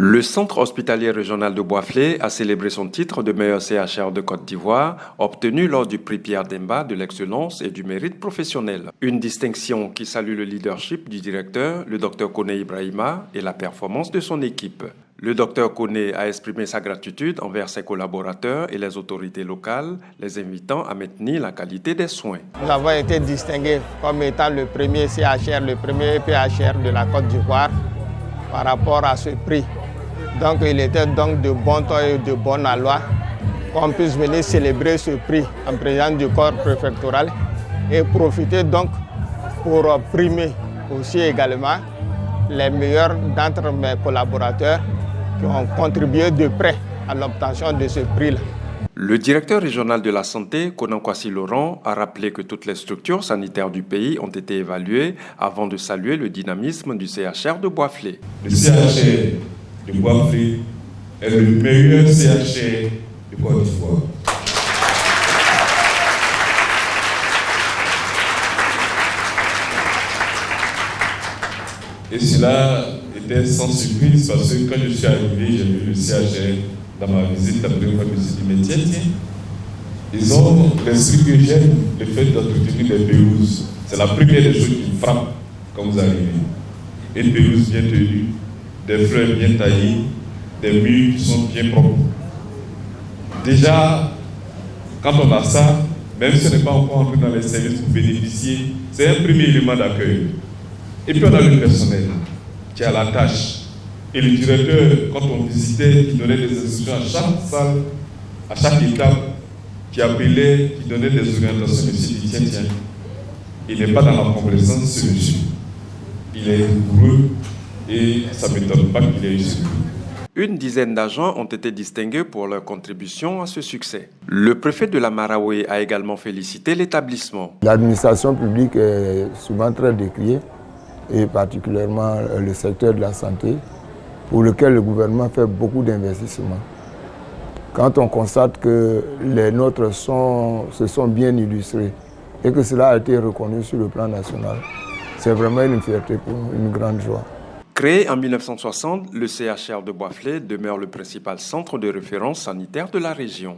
Le Centre hospitalier régional de Boisflé a célébré son titre de meilleur CHR de Côte d'Ivoire, obtenu lors du prix Pierre Demba de l'excellence et du mérite professionnel. Une distinction qui salue le leadership du directeur, le Dr Koné Ibrahima, et la performance de son équipe. Le Dr Koné a exprimé sa gratitude envers ses collaborateurs et les autorités locales, les invitant à maintenir la qualité des soins. Nous avons été distingués comme étant le premier CHR, le premier PHR de la Côte d'Ivoire par rapport à ce prix. Donc il était donc de bon ton et de bonne loi qu'on puisse venir célébrer ce prix en présence du corps préfectoral et profiter donc pour primer aussi également les meilleurs d'entre mes collaborateurs qui ont contribué de près à l'obtention de ce prix-là. Le directeur régional de la santé, Konan Kwasi Laurent, a rappelé que toutes les structures sanitaires du pays ont été évaluées avant de saluer le dynamisme du CHR de Boisflé. Le CHR de Boisflé est le meilleur CHR de Côte d'Ivoire. Et cela était sans surprise parce que quand je suis arrivé, j'ai vu le CHR dans ma visite, la première fois que je me suis dit, mais tiens, ils ont l'esprit que j'aime, le fait d'entretenir des pelouses. C'est la première des choses qui me frappe quand vous arrivez. Une pelouse bien tenue, des fleurs bien taillées, des murs qui sont bien propres. Déjà, quand on a ça, même si on n'est pas encore entré dans les services pour bénéficier, c'est un premier élément d'accueil. Et puis on a le personnel qui a la tâche. Et le directeur, quand on visitait, qui donnait des instructions à chaque salle, à chaque étape, qui appelait, qui donnait des orientations, il s'est dit, tiens, il n'est pas dans la complaisance, ce monsieur. Il est rigoureux et ça ne m'étonne pas qu'il ait eu ce prix. Une dizaine d'agents ont été distingués pour leur contribution à ce succès. Le préfet de la Maraoué a également félicité l'établissement. L'administration publique est souvent très décriée, et particulièrement le secteur de la santé, pour lequel le gouvernement fait beaucoup d'investissements. Quand on constate que les nôtres se sont bien illustrés et que cela a été reconnu sur le plan national, c'est vraiment une fierté pour nous, une grande joie. Créé en 1960, le CHR de Boisflé demeure le principal centre de référence sanitaire de la région.